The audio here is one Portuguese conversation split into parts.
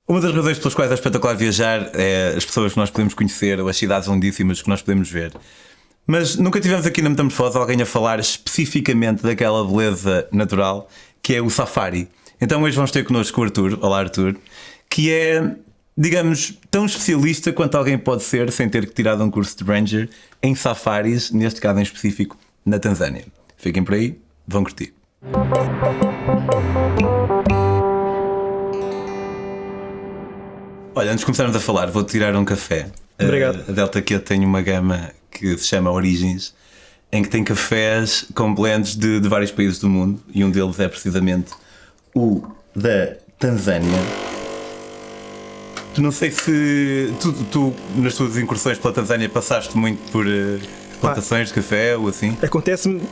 Uma das razões pelas quais é espetacular viajar é as pessoas que nós podemos conhecer ou as cidades lindíssimas que nós podemos ver. Mas nunca tivemos aqui na Metamorfose alguém a falar especificamente daquela beleza natural que é o safari. Então hoje vamos ter connosco o Arthur. Olá, Arthur. Que é, digamos, tão especialista quanto alguém pode ser sem ter que tirar um curso de ranger em safaris, neste caso em específico na Tanzânia. Fiquem por aí, vão curtir. Olha, antes de começarmos a falar, vou tirar um café. Obrigado. A Delta Q tem uma gama que se chama Origins, em que tem cafés com blends de vários países do mundo, e um deles é precisamente o da Tanzânia. Tu não sei se tu nas tuas incursões pela Tanzânia passaste muito por plantações de café ou assim? Acontece-me,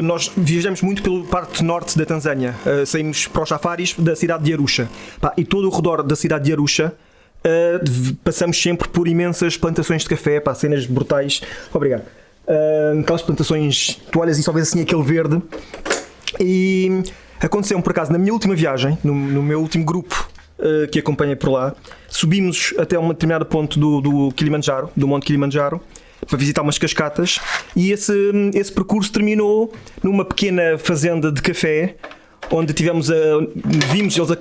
nós viajamos muito pela parte norte da Tanzânia, saímos para os safaris da cidade de Arusha, e todo o redor da cidade de Arusha passamos sempre por imensas plantações de café, cenas brutais. Obrigado. Aquelas plantações, tu olhas e só vês assim aquele verde. E aconteceu por acaso na minha última viagem, no meu último grupo que acompanhei por lá, subimos até um determinado ponto do Kilimanjaro, do Monte Kilimanjaro, para visitar umas cascatas, e esse percurso terminou numa pequena fazenda de café, onde vimos eles a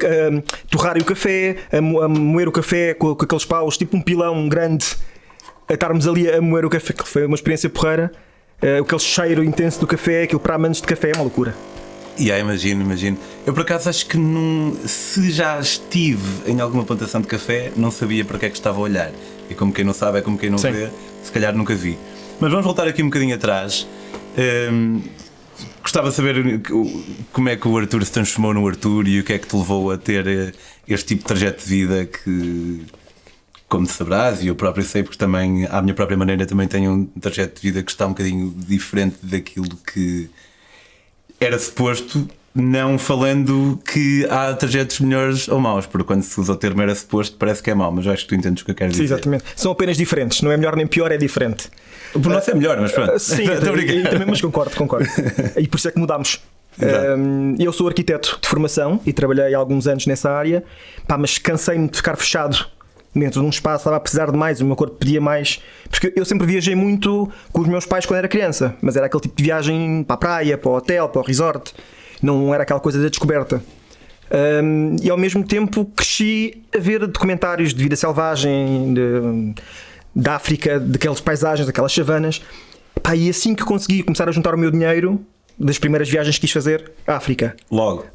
torrarem o café, a moer o café com aqueles paus, tipo um pilão grande, a estarmos ali a moer o café, que foi uma experiência porreira. Aquele cheiro intenso do café, aquilo para amantes de café é uma loucura. Imagino. Eu por acaso acho que se já estive em alguma plantação de café, não sabia para que é que estava a olhar. E como quem não sabe é como quem não Sim. vê, se calhar nunca vi. Mas vamos voltar aqui um bocadinho atrás. Gostava de saber como é que o Arthur se transformou no Arthur e o que é que te levou a ter este tipo de trajeto de vida que, como sabrás, e eu próprio sei porque também, à minha própria maneira, também tenho um trajeto de vida que está um bocadinho diferente daquilo que era suposto, não falando que há trajetos melhores ou maus, porque quando se usa o termo era suposto parece que é mau, mas eu acho que tu entendes o que eu quero dizer. Sim, exatamente. São apenas diferentes, não é melhor nem pior, é diferente. Por nós é melhor, mas pronto. Sim, mas concordo. E por isso é que mudámos. Eu sou arquiteto de formação e trabalhei há alguns anos nessa área, mas cansei-me de ficar fechado dentro de um espaço, estava a precisar de mais, o meu corpo pedia mais, porque eu sempre viajei muito com os meus pais quando era criança, mas era aquele tipo de viagem para a praia, para o hotel, para o resort, não era aquela coisa da descoberta. E ao mesmo tempo cresci a ver documentários de vida selvagem, da África, daquelas paisagens, daquelas savanas, e assim que consegui começar a juntar o meu dinheiro, das primeiras viagens que quis fazer, África. Logo.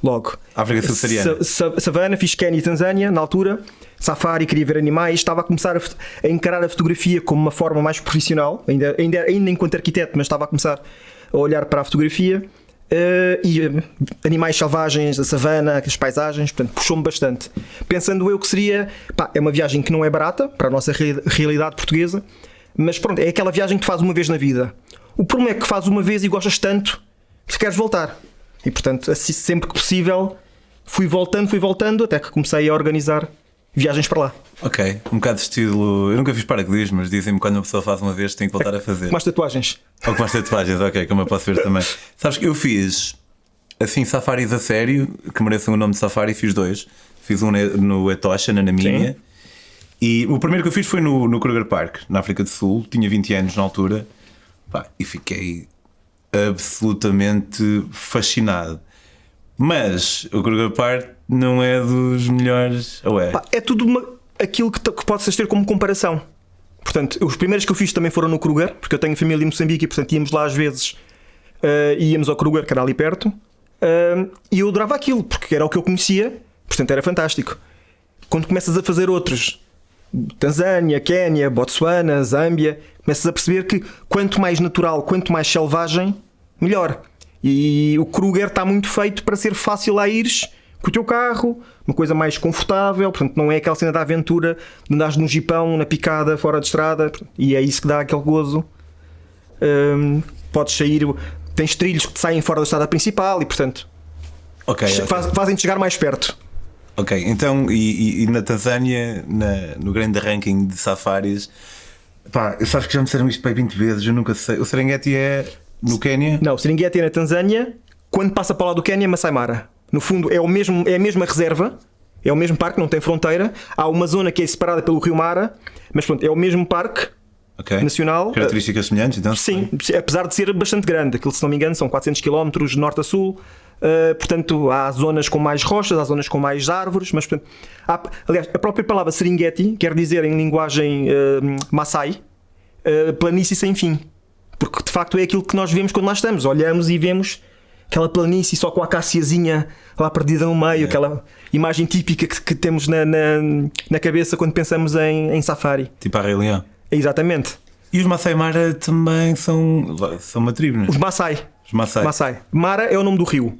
África subsaariana. Savana, fiz Quénia e Tanzânia na altura. Safari, queria ver animais. Estava a começar a encarar a fotografia como uma forma mais profissional, ainda enquanto arquiteto, mas estava a começar a olhar para a fotografia. E animais selvagens, a savana, as paisagens, portanto, puxou-me bastante. Pensando eu que seria, é uma viagem que não é barata para a nossa realidade portuguesa, mas pronto, é aquela viagem que tu fazes uma vez na vida. O problema é que fazes uma vez e gostas tanto que queres voltar. E portanto, assim, sempre que possível, fui voltando, até que comecei a organizar viagens para lá. Ok, um bocado de estilo. Eu nunca fiz paraquedismo, mas dizem-me que quando uma pessoa faz uma vez tem que voltar a fazer. Com as tatuagens. Ou com as tatuagens, ok, como eu posso ver também. Sabes que eu fiz assim safaris a sério, que merecem o nome de safari, fiz 2. Fiz um no Etosha, na Namíbia. Sim. E o primeiro que eu fiz foi no Kruger Park, na África do Sul. Tinha 20 anos na altura. E fiquei absolutamente fascinado. Mas o Kruger Park não é dos melhores, ou é? É tudo aquilo que podes ter como comparação. Portanto, os primeiros que eu fiz também foram no Kruger, porque eu tenho família em Moçambique e portanto íamos lá às vezes, íamos ao Kruger, que era ali perto, e eu adorava aquilo, porque era o que eu conhecia, portanto era fantástico. Quando começas a fazer outros, Tanzânia, Quénia, Botsuana, Zâmbia, começas a perceber que quanto mais natural, quanto mais selvagem, melhor. E o Kruger está muito feito para ser fácil a ires com o teu carro, uma coisa mais confortável, portanto não é aquela cena da aventura de andares num jipão, na picada, fora de estrada, e é isso que dá aquele gozo. Podes sair, tens trilhos que te saem fora da estrada principal e portanto fazem-te chegar mais perto. Ok, então e na Tanzânia, no grande ranking de safaris, sabes que já me disseram isto 20 vezes, eu nunca sei. O Serengeti é no Quénia? Não, o Serengeti é na Tanzânia, quando passa para lá do Quénia, Masai Mara. No fundo é a mesma reserva, É o mesmo parque, não tem fronteira. Há uma zona que é separada pelo Rio Mara, mas pronto, é o mesmo parque nacional. Características semelhantes, então? Sim, apesar de ser bastante grande. Aquilo, se não me engano, são 400 km de norte a sul. Portanto, há zonas com mais rochas, há zonas com mais árvores, mas portanto, aliás, a própria palavra Serengeti quer dizer em linguagem Maasai planície sem fim, porque de facto é aquilo que nós vemos quando lá estamos, olhamos e vemos aquela planície só com a acaciazinha lá perdida no meio, aquela imagem típica que temos na cabeça quando pensamos em safari. Tipo a Rei Leão. Exatamente. E os Masai Mara também são uma tribo, não é? Os Maasai. Maasai. Mara é o nome do rio.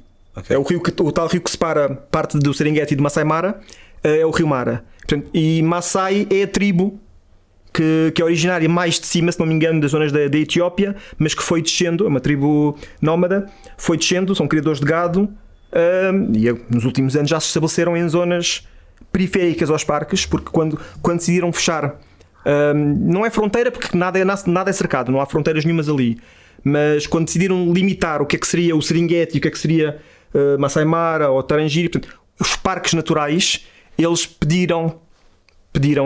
É o tal rio que separa parte do Serengeti e do Masai Mara, é o rio Mara. Portanto, e Maasai é a tribo que é originária mais de cima, se não me engano, das zonas da Etiópia, mas que foi descendo, é uma tribo nómada, foi descendo, são criadores de gado, e nos últimos anos já se estabeleceram em zonas periféricas aos parques, porque quando decidiram fechar, não é fronteira porque nada é cercado, não há fronteiras nenhumas ali, mas quando decidiram limitar o que é que seria o Serengeti, o que é que seria Masai Mara ou Tarangire, portanto, os parques naturais, eles pediram,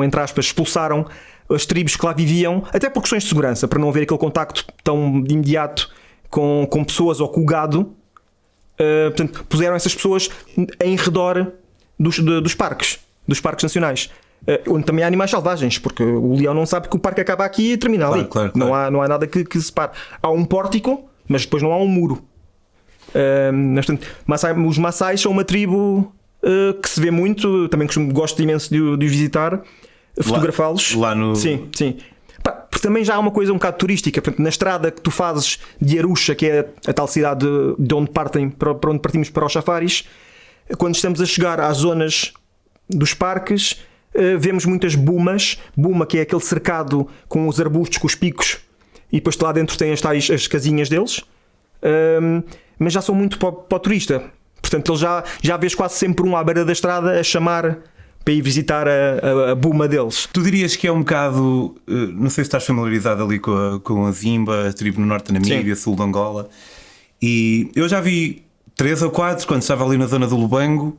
entre aspas, expulsaram as tribos que lá viviam, até por questões de segurança, para não haver aquele contacto tão imediato com pessoas ou com o gado. Portanto, puseram essas pessoas em redor dos parques nacionais, onde também há animais selvagens, porque o leão não sabe que o parque acaba aqui e termina ali. Claro. Não há nada que separe. Há um pórtico, mas depois não há um muro. Portanto, os Maasai são uma tribo que se vê muito, também gosto imenso de os visitar, fotografá-los. Lá no... Sim. Porque também já há uma coisa um bocado turística. Portanto, na estrada que tu fazes de Arusha, que é a tal cidade de onde para onde partimos para os safaris, quando estamos a chegar às zonas dos parques, vemos muitas bumas. Buma, que é aquele cercado com os arbustos, com os picos, e depois lá dentro tem as casinhas deles. Mas já são muito para o turista. Portanto, ele já vês quase sempre um à beira da estrada a chamar para ir visitar a buma deles. Tu dirias que é um bocado, não sei se estás familiarizado ali com a Zimba, a tribo no norte da Namíbia, sul de Angola, e eu já vi 3 ou 4 quando estava ali na zona do Lubango,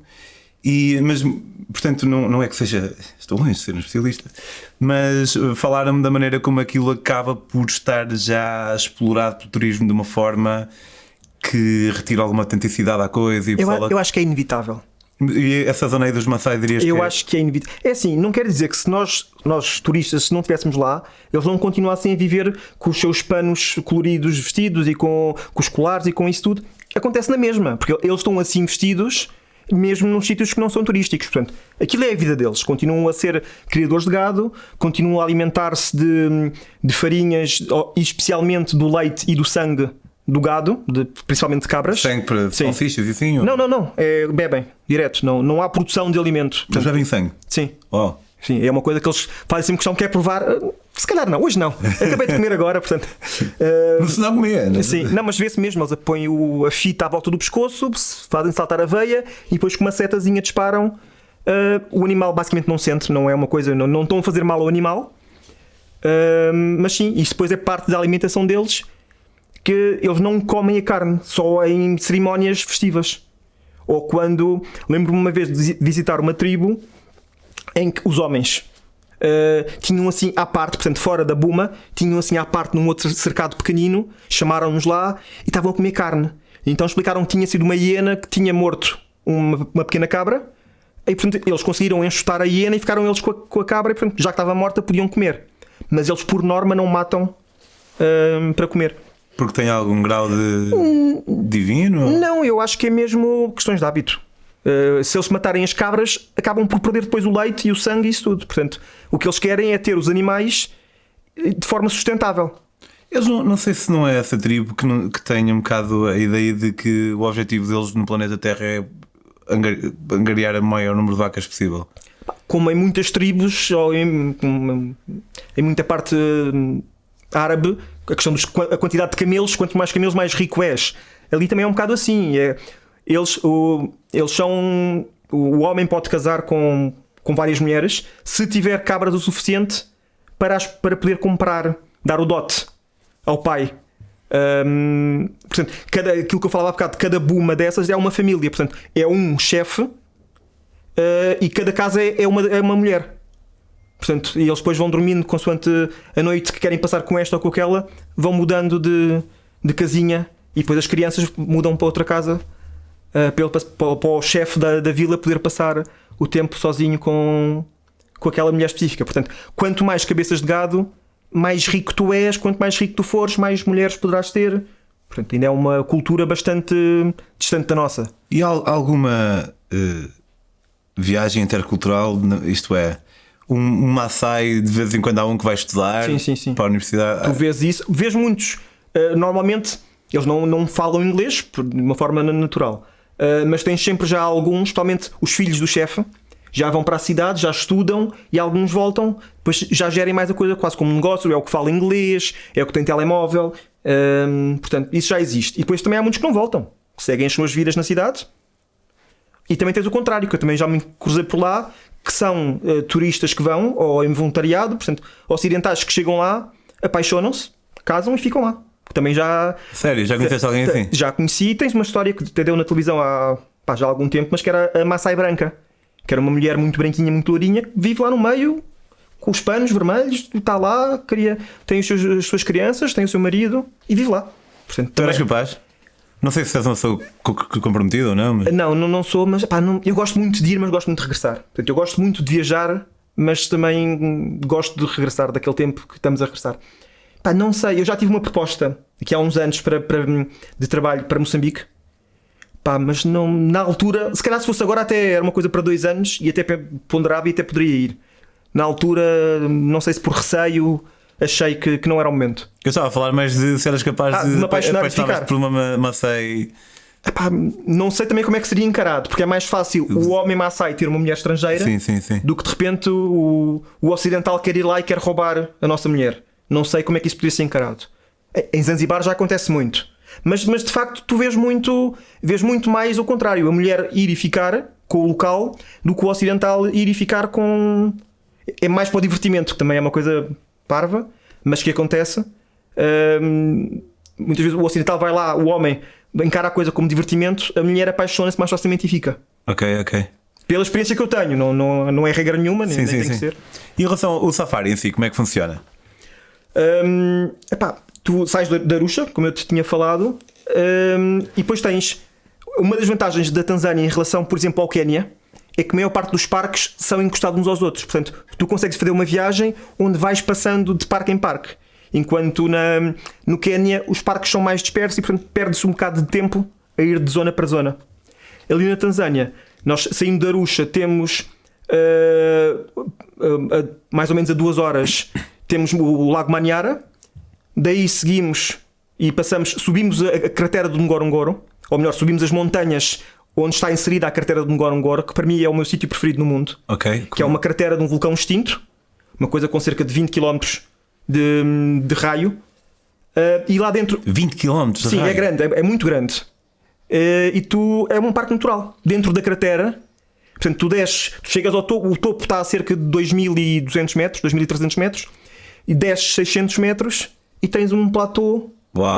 mas portanto não é que seja, estou longe de ser um especialista, mas falaram-me da maneira como aquilo acaba por estar já explorado pelo turismo de uma forma que retira alguma autenticidade à coisa. E eu acho que é inevitável. E essa zona aí dos Maasai dirias que... Eu acho que é inevitável. É assim, não quer dizer que se nós turistas, se não estivéssemos lá, eles não continuassem a viver com os seus panos coloridos vestidos e com os colares e com isso tudo. Acontece na mesma, porque eles estão assim vestidos mesmo nos sítios que não são turísticos. Portanto, aquilo é a vida deles. Continuam a ser criadores de gado, continuam a alimentar-se de farinhas, e especialmente do leite e do sangue do gado, principalmente de cabras. Sangue para salsichas e assim? Ou... Não. Bebem direto. Não há produção de alimento. Mas bebem sangue? Sim. Oh. Sim, é uma coisa que eles fazem sempre questão, quer provar. Se calhar não, hoje não. Acabei de comer agora, portanto. Se não comer, não? Sim, não, mas vê-se mesmo. Eles põem a fita à volta do pescoço, fazem saltar a veia e depois com uma setazinha disparam. O animal basicamente não sente, não é uma coisa. Não estão a fazer mal ao animal. Mas sim, isso depois é parte da alimentação deles. Que eles não comem a carne só em cerimónias festivas, ou quando, lembro-me uma vez de visitar uma tribo em que os homens tinham assim à parte, portanto fora da buma, tinham assim à parte num outro cercado pequenino, chamaram-nos lá e estavam a comer carne. Então explicaram que tinha sido uma hiena que tinha morto uma pequena cabra, e portanto eles conseguiram enxutar a hiena e ficaram eles com a cabra, e portanto já que estava morta podiam comer, mas eles por norma não matam para comer. Porque tem algum grau de divino? Não, eu acho que é mesmo questões de hábito. Se eles matarem as cabras, acabam por perder depois o leite e o sangue e isso tudo. Portanto, o que eles querem é ter os animais de forma sustentável. Eles não sei se não é essa tribo que tem um bocado a ideia de que o objetivo deles no planeta Terra é angariar o maior número de vacas possível. Como em muitas tribos, ou em muita parte árabe, a questão da quantidade de camelos, quanto mais camelos mais rico és. Ali também é um bocado assim. Eles são... O homem pode casar com várias mulheres se tiver cabras o suficiente para poder comprar, dar o dote ao pai. Portanto, aquilo que eu falava há bocado, cada buma dessas é uma família. Portanto, é um chefe e cada casa é uma mulher. Portanto, e eles depois vão dormindo consoante a noite que querem passar com esta ou com aquela, vão mudando de casinha, e depois as crianças mudam para outra casa para o chefe da vila poder passar o tempo sozinho com aquela mulher específica. Portanto, quanto mais cabeças de gado, mais rico tu és, quanto mais rico tu fores, mais mulheres poderás ter. Portanto, ainda é uma cultura bastante distante da nossa. E há alguma viagem intercultural, isto é, um Maasai, de vez em quando há um que vai estudar sim. para a universidade? Tu vês isso, vês muitos. Normalmente eles não falam inglês de uma forma natural, mas tens sempre já alguns, especialmente os filhos do chefe, já vão para a cidade, já estudam, e alguns voltam, depois já gerem mais a coisa quase como um negócio, é o que fala inglês, é o que tem telemóvel. Portanto, isso já existe. E depois também há muitos que não voltam, que seguem as suas vidas na cidade. E também tens o contrário, que eu também já me cruzei por lá, que são turistas que vão, ou em voluntariado, portanto, ocidentais que chegam lá, apaixonam-se, casam e ficam lá. Também já... Sério? Já conheceste alguém assim? Já conheci. Tens uma história que te deu na televisão há já há algum tempo, mas que era a Maasai branca, que era uma mulher muito branquinha, muito lourinha, que vive lá no meio com os panos vermelhos, está lá, tem as suas crianças, tem o seu marido e vive lá. Portanto, tu eras capaz? Não sei se és uma pessoa comprometida ou não, mas... Não sou, mas eu gosto muito de ir, mas gosto muito de regressar. Portanto, eu gosto muito de viajar, mas também gosto de regressar daquele tempo que estamos a regressar. Não sei, eu já tive uma proposta aqui há uns anos de trabalho para Moçambique, mas não, na altura, se calhar se fosse agora até era uma coisa para 2 anos e até ponderava e até poderia ir. Na altura, não sei se por receio, achei que não era o momento. Eu estava a falar mais de se eras capaz de me apaixonar de ficar por uma Maasai. Não sei também como é que seria encarado, porque é mais fácil o homem Maasai ter uma mulher estrangeira do que de repente o ocidental quer ir lá e quer roubar a nossa mulher. Não sei como é que isso poderia ser encarado. Em Zanzibar já acontece muito, mas de facto tu vês muito mais o contrário, a mulher ir e ficar com o local do que o ocidental ir e ficar com... É mais para o divertimento, que também é uma coisa parva, mas que acontece. Muitas vezes o ocidental vai lá, o homem encara a coisa como divertimento, a mulher apaixona-se mais facilmente e fica. Ok. Pela experiência que eu tenho, não é regra nenhuma, nem tem que ser. E em relação ao safari em si, como é que funciona? Tu sais da Arusha, como eu te tinha falado, e depois tens uma das vantagens da Tanzânia em relação, por exemplo, ao Quénia, é que a maior parte dos parques são encostados uns aos outros. Portanto, tu consegues fazer uma viagem onde vais passando de parque em parque, enquanto no Quénia os parques são mais dispersos e, portanto, perde-se um bocado de tempo a ir de zona para zona. Ali na Tanzânia, nós saindo da Arusha temos mais ou menos a 2 horas temos o Lago Manyara, daí seguimos e subimos a cratera do Ngorongoro, ou melhor, subimos as montanhas onde está inserida a cratera do Ngorongoro, que para mim é o meu sítio preferido no mundo, que é uma cratera de um vulcão extinto, uma coisa com cerca de 20 km de raio, e lá dentro... 20 km? Sim, raio. É grande, é muito grande. E é um parque natural. Dentro da cratera, portanto, tu chegas ao topo, o topo está a cerca de 2.200 metros, 2.300 metros, e desces 600 metros e tens um platô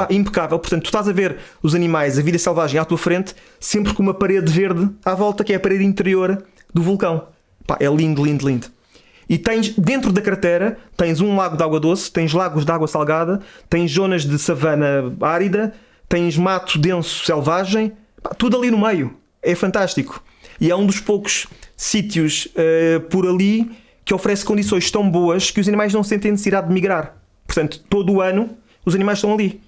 impecável. Portanto, tu estás a ver os animais, a vida selvagem à tua frente, sempre com uma parede verde à volta, que é a parede interior do vulcão. É lindo. E tens, dentro da cratera, tens um lago de água doce, tens lagos de água salgada, tens zonas de savana árida, tens mato denso selvagem, tudo ali no meio. É fantástico. E é um dos poucos sítios por ali que oferece condições tão boas que os animais não sentem necessidade de migrar. Portanto, todo o ano os animais estão ali.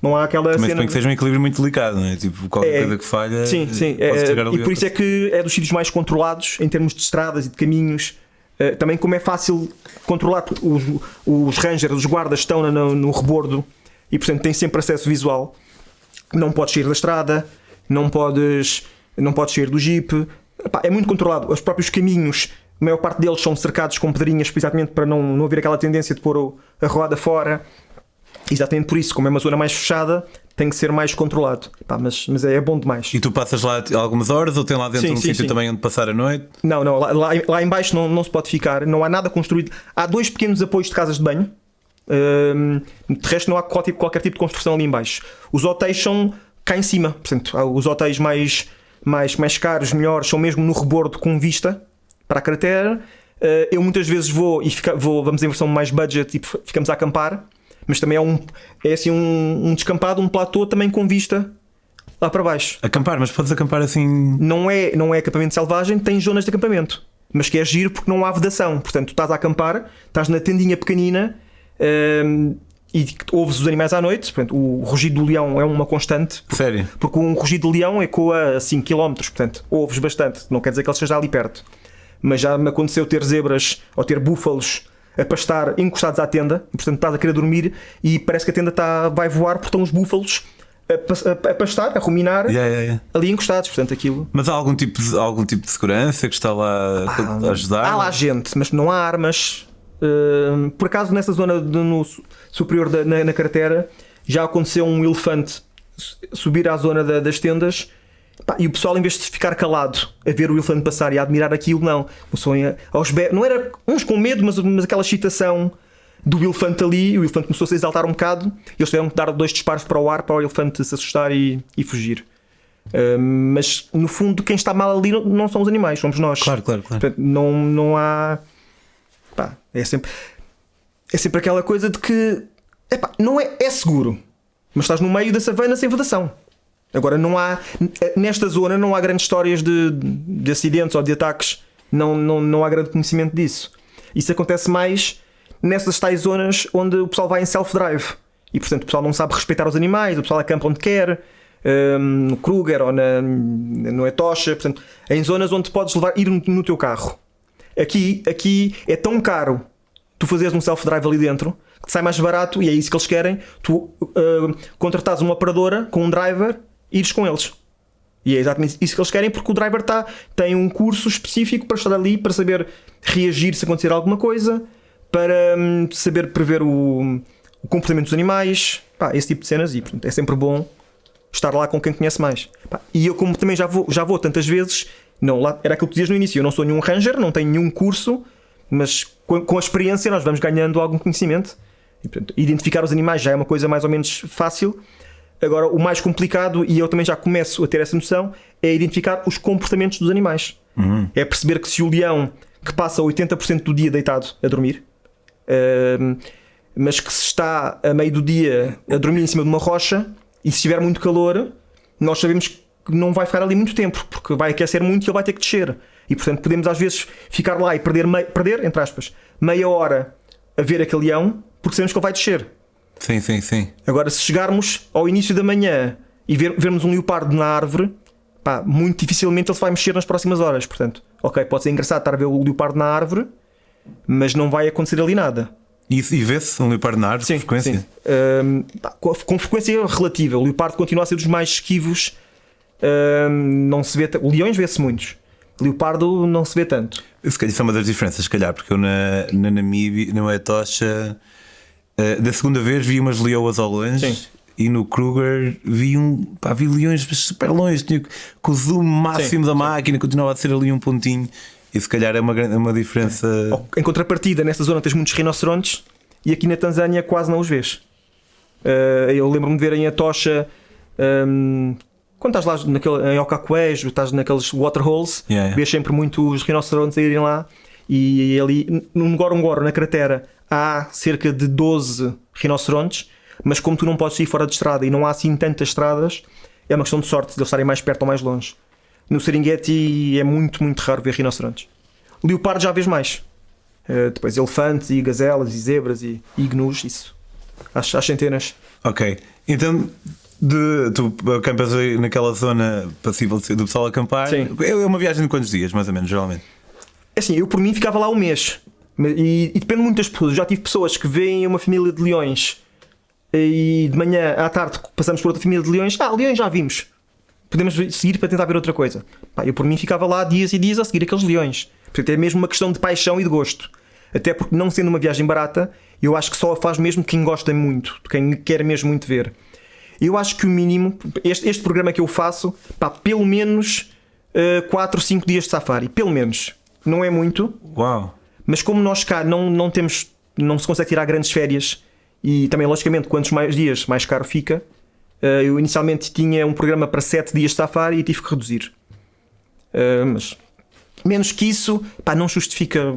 Não há aquela também cena... que seja um equilíbrio muito delicado, não é? Tipo, qualquer coisa que falha... Sim. E por isso é que é dos sítios mais controlados em termos de estradas e de caminhos. Também como é fácil controlar, os rangers, os guardas estão no rebordo e portanto têm sempre acesso visual. Não podes sair da estrada, não podes sair do jeep. É muito controlado. Os próprios caminhos, a maior parte deles são cercados com pedrinhas, exatamente para não haver aquela tendência de pôr a roda fora. Exatamente por isso, como é uma zona mais fechada, tem que ser mais controlado. Mas é bom demais. E tu passas lá algumas horas ou tem lá dentro sítio também onde passar a noite? Não, lá em baixo não se pode ficar, não há nada construído. Há 2 pequenos apoios de casas de banho. De resto não há qualquer tipo de construção ali em baixo. Os hotéis são cá em cima, portanto, há os hotéis mais mais caros, melhores, são mesmo no rebordo com vista para a cratera. Eu muitas vezes vou e vamos em versão mais budget e ficamos a acampar, mas também é assim um descampado, um platô também com vista lá para baixo. Acampar, mas podes acampar assim. Não é acampamento selvagem, tem zonas de acampamento, mas que é giro porque não há vedação. Portanto, tu estás a acampar, estás na tendinha pequenina e ouves os animais à noite. Portanto, o rugido do leão é uma constante. Sério? Porque um rugido de leão ecoa a 5 km, portanto, ouves bastante. Não quer dizer que ele esteja ali perto. Mas já me aconteceu ter zebras ou ter búfalos a pastar encostados à tenda, e portanto estás a querer dormir e parece que a tenda vai voar porque estão os búfalos a pastar, a ruminar, ali encostados, portanto aquilo. Mas há algum tipo de segurança que está lá a ajudar? Há lá gente, mas não há armas. Por acaso nessa zona no superior na cratera já aconteceu um elefante subir à zona das tendas. E o pessoal, em vez de ficar calado a ver o elefante passar e a admirar aquilo, não era uns com medo, mas aquela excitação do elefante ali. O elefante começou-se a exaltar um bocado e eles tiveram que dar 2 disparos para o ar para o elefante se assustar e fugir. Mas no fundo, quem está mal ali não são os animais, somos nós. Claro. Portanto, não há. É sempre aquela coisa de que não é seguro, mas estás no meio da savana sem vedação. Agora, nesta zona não há grandes histórias de acidentes ou de ataques, não há grande conhecimento disso. Isso acontece mais nessas tais zonas onde o pessoal vai em self-drive e, portanto, o pessoal não sabe respeitar os animais, o pessoal acampa onde quer, no Kruger ou no Etosha, portanto, em zonas onde podes ir no teu carro. Aqui é tão caro tu fazeres um self-drive ali dentro que te sai mais barato, e é isso que eles querem, tu contratares uma operadora com um driver e ires com eles. E é exatamente isso que eles querem, porque o driver tem um curso específico para estar ali, para saber reagir se acontecer alguma coisa, para saber prever o comportamento dos animais, esse tipo de cenas. E portanto, é sempre bom estar lá com quem conhece mais. E eu, como também já vou tantas vezes, era aquilo que tu dizias no início, eu não sou nenhum ranger, não tenho nenhum curso, mas com a experiência nós vamos ganhando algum conhecimento. E, portanto, identificar os animais já é uma coisa mais ou menos fácil. Agora, o mais complicado, e eu também já começo a ter essa noção, é identificar os comportamentos dos animais. É perceber que se o leão, que passa 80% do dia deitado a dormir, mas que se está a meio do dia a dormir em cima de uma rocha, e se estiver muito calor, nós sabemos que não vai ficar ali muito tempo, porque vai aquecer muito e ele vai ter que descer. E portanto podemos às vezes ficar lá e perder, entre aspas, meia hora a ver aquele leão, porque sabemos que ele vai descer. Sim. Agora, se chegarmos ao início da manhã e vermos um leopardo na árvore, muito dificilmente ele se vai mexer nas próximas horas. Portanto, ok, pode ser engraçado estar a ver o leopardo na árvore, mas não vai acontecer ali nada. E vê-se um leopardo na árvore, com frequência? Sim. Com frequência relativa. O leopardo continua a ser dos mais esquivos. Não se vê leões vê-se muitos. Leopardo não se vê tanto. Isso é uma das diferenças, se calhar, porque eu na Namíbia, no Etosha, da segunda vez vi umas leoas ao longe. Sim. E no Kruger vi leões super longe, com o zoom máximo da máquina, continuava a ser ali um pontinho. E se calhar é uma diferença. Em contrapartida, nesta zona tens muitos rinocerontes e aqui na Tanzânia quase não os vês. Eu lembro-me de ver em Etosha, quando estás lá em Okaquejo, estás naqueles waterholes, vês sempre muitos rinocerontes a irem lá. E ali no Ngorongoro, na cratera, há cerca de 12 rinocerontes, mas como tu não podes ir fora de estrada e não há assim tantas estradas, é uma questão de sorte de eles estarem mais perto ou mais longe. No Serengeti é muito, muito raro ver rinocerontes. Leopardo já vês mais. Depois elefantes e gazelas e zebras e gnus, isso. Às centenas. Ok. Então, tu acampas naquela zona passível do pessoal acampar. Sim. É uma viagem de quantos dias, mais ou menos, geralmente? É assim, eu por mim ficava lá um mês. E depende muito das pessoas. Já tive pessoas que veem uma família de leões e de manhã à tarde passamos por outra família de leões. Leões já vimos. Podemos seguir para tentar ver outra coisa. Eu por mim ficava lá dias e dias a seguir aqueles leões. Portanto, é mesmo uma questão de paixão e de gosto. Até porque, não sendo uma viagem barata, eu acho que só a faz mesmo quem gosta muito, quem quer mesmo muito ver. Eu acho que o mínimo, este programa que eu faço, pelo menos 4 ou 5 dias de safari. Pelo menos. Não é muito. Uau! Mas como nós cá não se consegue tirar grandes férias, e também, logicamente, quantos mais dias, mais caro fica. Eu inicialmente tinha um programa para 7 dias de safari e tive que reduzir. Mas menos que isso, pá, não justifica.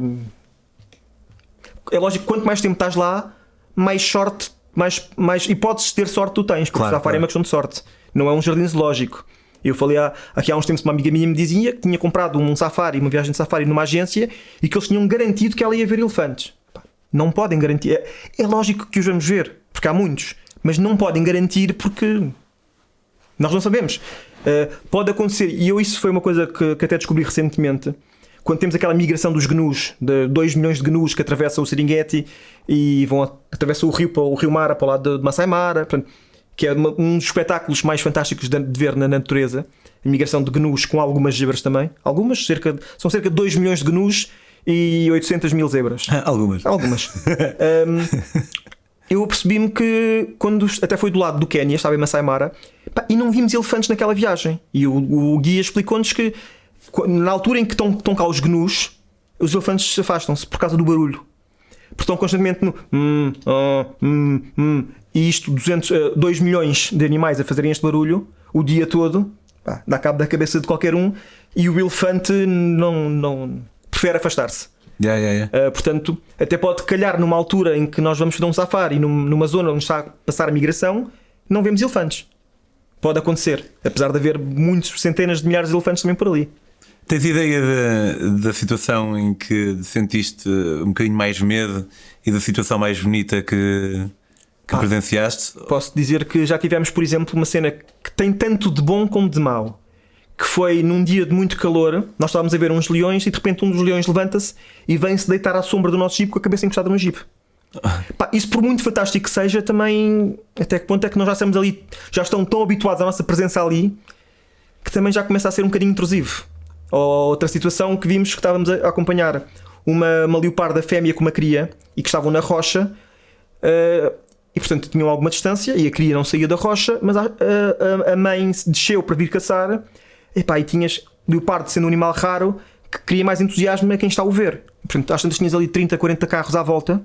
É lógico que quanto mais tempo estás lá, mais sorte, mais hipóteses de ter sorte tu tens, porque Claro, o safari é uma questão de sorte, não é um jardim zoológico. Eu falei aqui há uns tempos, uma amiga minha me dizia que tinha comprado um safari, uma viagem de safari numa agência e que eles tinham garantido que ela ia ver elefantes. Pá, não podem garantir. É lógico que os vamos ver, porque há muitos, mas não podem garantir porque nós não sabemos. Pode acontecer, e isso foi uma coisa que até descobri recentemente, quando temos aquela migração dos gnus, de 2 milhões de gnus que atravessam o Serengeti e atravessam o rio Mara para o lado de Masai Mara, portanto, que é um dos espetáculos mais fantásticos de ver na natureza, a migração de gnus com algumas zebras também. São cerca de 2 milhões de gnus e 800 mil zebras. Algumas. Eu percebi-me que quando até foi do lado do Quénia, estava em Masai Mara, pá, e não vimos elefantes naquela viagem. E o guia explicou-nos que na altura em que estão cá os gnus, os elefantes afastam-se por causa do barulho. Porque estão constantemente no e isto, 2 milhões de animais a fazerem este barulho o dia todo, pá, dá cabo da cabeça de qualquer um, e o elefante não prefere afastar-se. Portanto, até pode calhar numa altura em que nós vamos fazer um safari numa zona onde está a passar a migração, não vemos elefantes. Pode acontecer, apesar de haver muitos, centenas de milhares de elefantes também por ali. Tens ideia da situação em que sentiste um bocadinho mais medo e da situação mais bonita que presenciaste? Posso dizer que já tivemos, por exemplo, uma cena que tem tanto de bom como de mau, que foi num dia de muito calor, nós estávamos a ver uns leões e de repente um dos leões levanta-se e vem-se deitar à sombra do nosso jipe com a cabeça encostada no jipe. Pá, isso, por muito fantástico que seja, também até que ponto é que nós já estamos ali, já estão tão habituados à nossa presença ali, que também já começa a ser um bocadinho intrusivo. Ou outra situação que vimos, que estávamos a acompanhar uma leoparda fêmea com uma cria e que estavam na rocha, e portanto tinham alguma distância e a cria não saía da rocha, mas a mãe desceu para vir caçar. E tinhas leopardo, sendo um animal raro, que cria mais entusiasmo a quem está a o ver. Portanto, às tantas tinhas ali 30, 40 carros à volta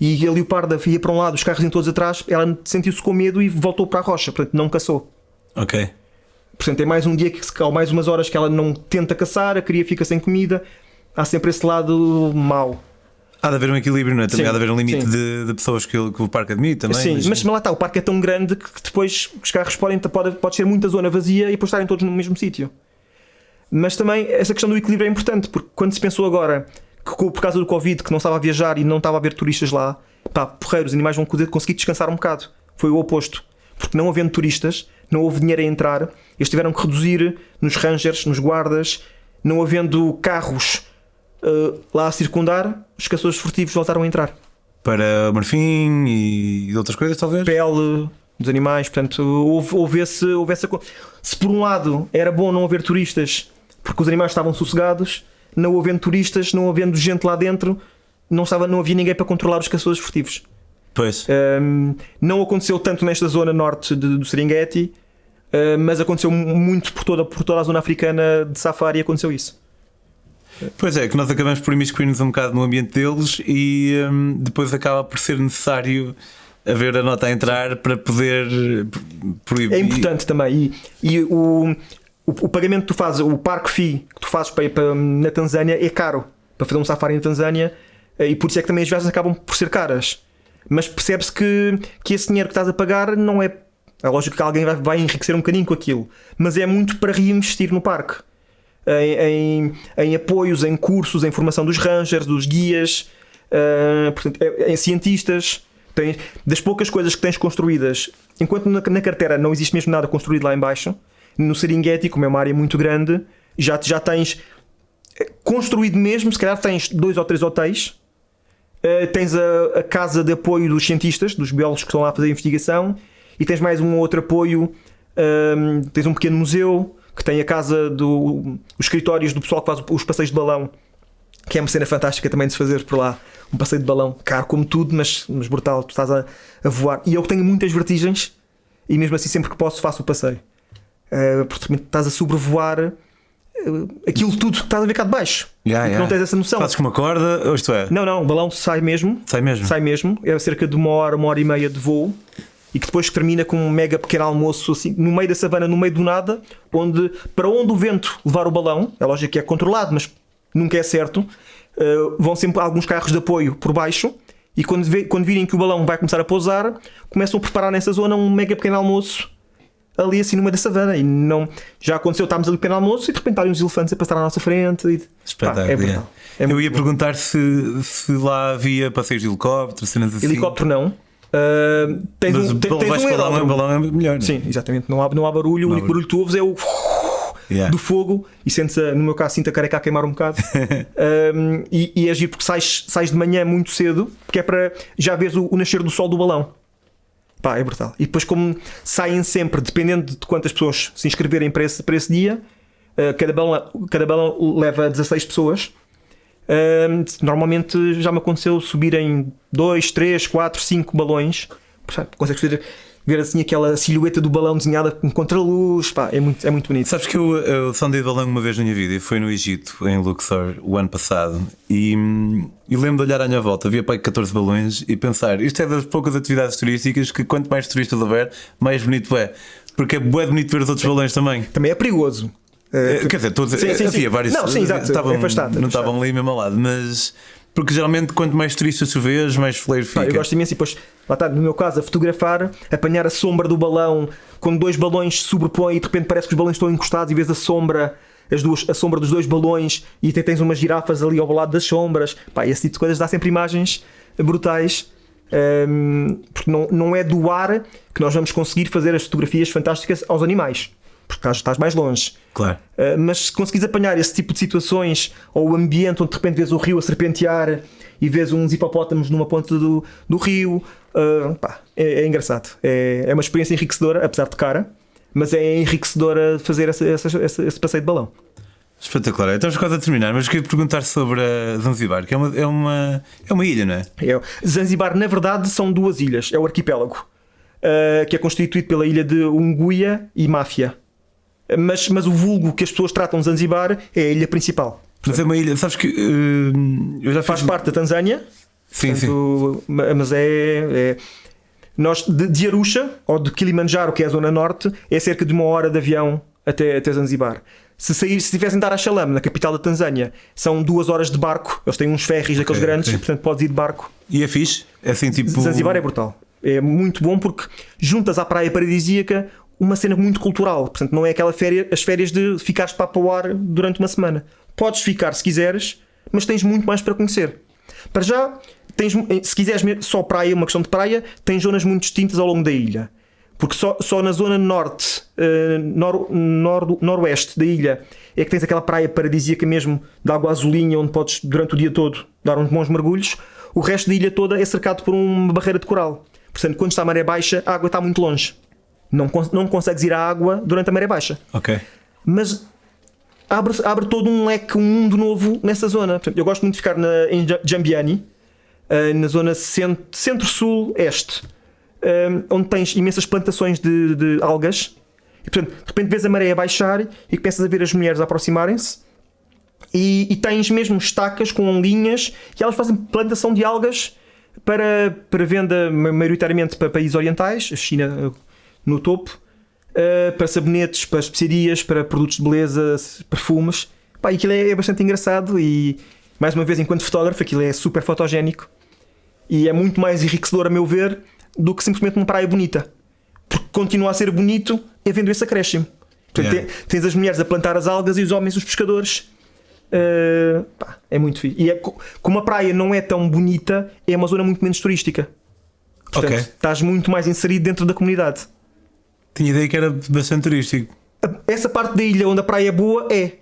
e a leoparda ia para um lado, os carros iam todos atrás, ela sentiu-se com medo e voltou para a rocha, portanto não caçou. Ok. Portanto, é mais um dia ou mais umas horas que ela não tenta caçar, a cria fica sem comida. Há sempre esse lado mau. Há de haver um equilíbrio, não é? Também Sim, há de haver um limite sim. de pessoas que o parque admite também. Sim, mas lá está, o parque é tão grande que depois os carros pode ser muita zona vazia e depois estarem todos no mesmo sítio. Mas também essa questão do equilíbrio é importante, porque quando se pensou agora que por causa do Covid, que não estava a viajar e não estava a haver turistas lá, pá, porreiros, os animais vão conseguir descansar um bocado. Foi o oposto. Porque não havendo turistas, não houve dinheiro a entrar, eles tiveram que reduzir nos rangers, nos guardas, não havendo carros lá a circundar, os caçadores furtivos voltaram a entrar. Para marfim e outras coisas, talvez? Pele dos animais, portanto, houve essa. Se por um lado era bom não haver turistas, porque os animais estavam sossegados, não havendo turistas, não havendo gente lá dentro, não havia ninguém para controlar os caçadores furtivos. Pois. Não aconteceu tanto nesta zona norte do Serengeti, mas aconteceu muito por toda a zona africana de safari, aconteceu isso. Pois é, que nós acabamos por imiscuir-nos um bocado no ambiente deles e depois acaba por ser necessário haver a nota a entrar para poder proibir. É importante também. E o pagamento que tu fazes, o parque fee que tu fazes na Tanzânia é caro para fazer um safari na Tanzânia, e por isso é que também as viagens acabam por ser caras. Mas percebe-se que esse dinheiro que estás a pagar não é. É lógico que alguém vai enriquecer um bocadinho com aquilo, mas é muito para reinvestir no parque. Em apoios, em cursos, em formação dos rangers, dos guias, portanto, em cientistas. Das poucas coisas que tens construídas, enquanto na carteira não existe mesmo nada construído lá em baixo, no Serengeti, como é uma área muito grande, já tens construído mesmo, se calhar tens 2 ou 3 hotéis, tens a casa de apoio dos cientistas, dos biólogos que estão lá a fazer a investigação, e tens mais um ou outro apoio, tens um pequeno museu, que tem a casa os escritórios do pessoal que faz os passeios de balão, que é uma cena fantástica também de se fazer por lá. Um passeio de balão, caro como tudo, mas brutal. Tu estás a voar. E eu tenho muitas vertigens e mesmo assim sempre que posso faço o passeio, porque estás a sobrevoar aquilo tudo que estás a ver cá de baixo. Não tens essa noção. Fazes com uma corda, ou isto é? Não, o balão sai mesmo. Sai mesmo? É cerca de uma hora e meia de voo. e que depois termina com um mega pequeno almoço assim, no meio da savana, no meio do nada, para onde o vento levar o balão, é lógico que é controlado, mas nunca é certo, vão sempre alguns carros de apoio por baixo, e quando virem que o balão vai começar a pousar, começam a preparar nessa zona um mega pequeno almoço ali assim no meio da savana. E não, já aconteceu, estávamos ali no pequeno almoço e de repente há uns elefantes a passar à nossa frente e, espetáculo. É brutal. Eu ia perguntar se lá havia passeios de helicóptero, cenas assim. Helicóptero não. Tens Mas um aeródromo. O balão é melhor, não é? Sim, exatamente. Não há barulho, o único barulho que tu ouves é o do fogo e sentes, no meu caso, sinto a careca a queimar um bocado. E é giro porque sais de manhã muito cedo, porque é para já veres o nascer do sol do balão. É brutal. E depois, como saem sempre, dependendo de quantas pessoas se inscreverem para esse dia, cada balão leva 16 pessoas. Normalmente já me aconteceu subirem 2, 3, 4, 5 balões. Consegues ver assim aquela silhueta do balão desenhada com contraluz. É muito bonito. Sabes que eu sondei de balão uma vez na minha vida e foi no Egito, em Luxor, o ano passado. E lembro de olhar à minha volta, havia 14 balões e pensar, isto é das poucas atividades turísticas que quanto mais turistas houver, mais bonito é. Porque é bué bonito ver os outros balões também. Também é perigoso. Quer dizer, todos havia vários. Não, sim, exato. Não estavam ali mesmo ao lado, mas porque geralmente quanto mais turistas tu vês, mais fleiro fica. Eu gosto imenso e depois, lá está, no meu caso, a fotografar, apanhar a sombra do balão quando dois balões se sobrepõem e de repente parece que os balões estão encostados e vês a sombra dos dois balões e até tens umas girafas ali ao lado das sombras. Esse tipo de coisas dá sempre imagens brutais. Porque não é do ar que nós vamos conseguir fazer as fotografias fantásticas aos animais, porque estás mais longe. Claro. Mas se conseguires apanhar esse tipo de situações, ou o ambiente onde de repente vês o rio a serpentear e vês uns hipopótamos numa ponta do rio, é engraçado. É uma experiência enriquecedora, apesar de cara, mas é enriquecedora fazer esse passeio de balão. Espetacular. Estamos quase a terminar, mas queria perguntar sobre a Zanzibar, que é uma ilha, não é? Zanzibar, na verdade, são duas ilhas. É o arquipélago, que é constituído pela ilha de Unguia e Máfia. Mas o vulgo que as pessoas tratam de Zanzibar é a ilha principal. Mas é uma ilha, sabes que eu já faz parte da Tanzânia. Sim, portanto, sim. Mas nós de Arusha, ou de Kilimanjaro, que é a zona norte, é cerca de 1 hora de avião até Zanzibar. Se tivessem de Dar es Salaam, na capital da Tanzânia, são 2 horas de barco. Eles têm uns ferries daqueles grandes, e, portanto podes ir de barco. E é fixe? É assim, tipo... Zanzibar é brutal. É muito bom porque juntas à praia paradisíaca uma cena muito cultural. Portanto, não é aquela as férias de ficares para o ar durante uma semana. Podes ficar se quiseres, mas tens muito mais para conhecer. Para já, se quiseres só praia, uma questão de praia, tens zonas muito distintas ao longo da ilha. Porque só na zona norte, noroeste da ilha, é que tens aquela praia paradisíaca mesmo, de água azulinha, onde podes durante o dia todo dar uns bons mergulhos. O resto da ilha toda é cercado por uma barreira de coral. Portanto, quando está a maré baixa, a água está muito longe. Não consegues ir à água durante a maré baixa. Ok. Mas abre todo um leque, um mundo novo nessa zona. Portanto, eu gosto muito de ficar em Jambiani, na zona centro-sul-este, onde tens imensas plantações de algas. E, portanto, de repente vês a maré a baixar e começas a ver as mulheres a aproximarem-se. E tens mesmo estacas com linhas e elas fazem plantação de algas para venda maioritariamente para países orientais, a China no topo, para sabonetes, para especiarias, para produtos de beleza, perfumes. E aquilo é bastante engraçado e, mais uma vez, enquanto fotógrafo, aquilo é super fotogénico e é muito mais enriquecedor, a meu ver, do que simplesmente uma praia bonita. Porque continua a ser bonito é vendo esse acréscimo. Portanto, tens as mulheres a plantar as algas e os homens os pescadores. É muito fixe. E como a praia não é tão bonita, é uma zona muito menos turística. Portanto, estás muito mais inserido dentro da comunidade. Tinha ideia que era bastante turístico. Essa parte da ilha onde a praia é boa e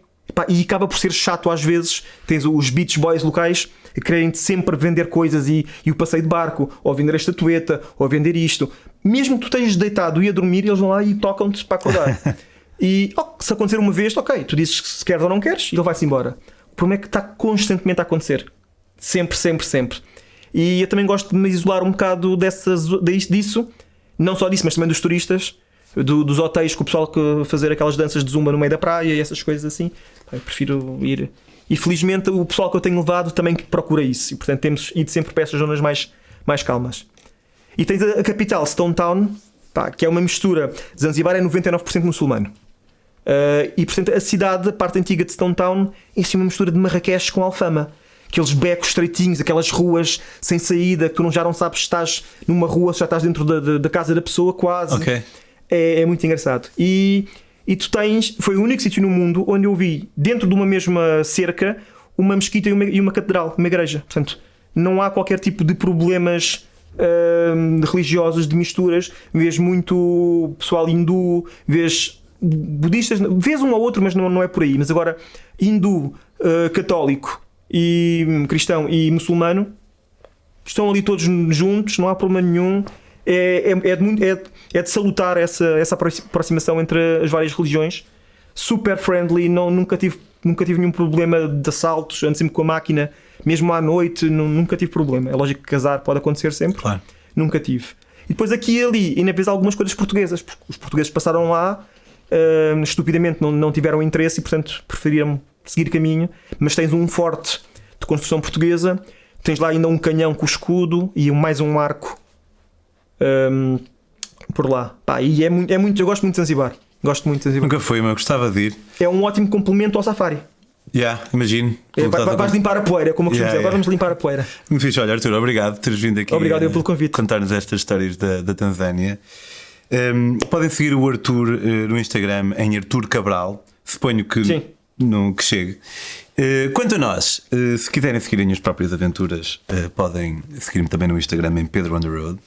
acaba por ser chato às vezes. Tens os beach boys locais que querem sempre vender coisas e o passeio de barco, ou vender a estatueta, ou vender isto. Mesmo que tu estejas deitado e a dormir, eles vão lá e tocam-te para acordar. E se acontecer uma vez, ok, tu dizes que se queres ou não queres e ele vai-se embora. O problema é que está constantemente a acontecer. Sempre, sempre, sempre. E eu também gosto de me isolar um bocado disso. Não só disso, mas também dos turistas, dos hotéis, com o pessoal que fazer aquelas danças de zumba no meio da praia e essas coisas assim. Eu prefiro ir. E felizmente o pessoal que eu tenho levado também procura isso. E portanto temos ido sempre para essas zonas mais calmas. E tens a capital, Stone Town, pá, que é uma mistura. Zanzibar é 99% muçulmano. E portanto a cidade, a parte antiga de Stone Town, é assim uma mistura de Marrakech com Alfama. Aqueles becos estreitinhos, aquelas ruas sem saída, que tu já não sabes se estás numa rua, se já estás dentro da casa da pessoa quase. Ok. É muito engraçado. E tu tens, foi o único sítio no mundo onde eu vi, dentro de uma mesma cerca, uma mesquita e uma catedral, uma igreja. Portanto, não há qualquer tipo de problemas religiosos, de misturas. Vês muito pessoal hindu, vês budistas, vês um ou outro, mas não é por aí. Mas agora, hindu, católico e cristão e muçulmano estão ali todos juntos, não há problema nenhum. É de salutar essa aproximação entre as várias religiões. Super friendly, nunca tive nenhum problema de assaltos, ando sempre com a máquina, mesmo à noite, nunca tive problema. É lógico que casar pode acontecer sempre, claro. Nunca tive. E depois aqui e ali, ainda vês algumas coisas portuguesas, porque os portugueses passaram lá, estupidamente não tiveram interesse e portanto preferiram seguir caminho, mas tens um forte de construção portuguesa, tens lá ainda um canhão com escudo e mais um arco por lá. Pá, e é muito, eu gosto muito de Zanzibar. Gosto muito de Zanzibar. Nunca fui, mas gostava de ir. É um ótimo complemento ao safari. Imagino. Vais limpar a poeira, como eu costumo dizer. Agora vamos limpar a poeira. Muito fixe. Olha, Arthur, obrigado por teres vindo aqui. Obrigado eu pelo convite. Contar-nos estas histórias da Tanzânia. Podem seguir o Arthur no Instagram em Arthur Cabral. Suponho que, que chegue. Quanto a nós, se quiserem seguir as minhas próprias aventuras, podem seguir-me também no Instagram em Pedro on the Road.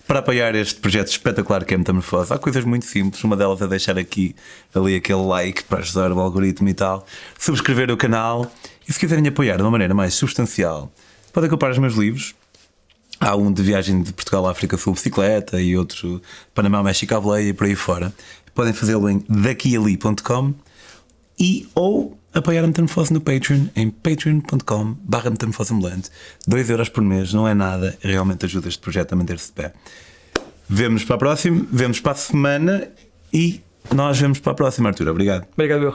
Para apoiar este projeto espetacular que é Metamorfose, há coisas muito simples. Uma delas é deixar ali aquele like para ajudar o algoritmo e tal, subscrever o canal, e se quiserem apoiar de uma maneira mais substancial, podem comprar os meus livros. Há um de viagem de Portugal à África Sul bicicleta e outro Panamá, México à boleia e por aí fora. Podem fazê-lo em daquiali.com ou apoiar a Metamorfose no Patreon em patreon.com/metamorfoseambulante. 2€ por mês, não é nada, realmente ajuda este projeto a manter-se de pé. Vemo-nos para a próxima, vemos para a semana e nós vemos para a próxima, Arthur. Obrigado. Obrigado.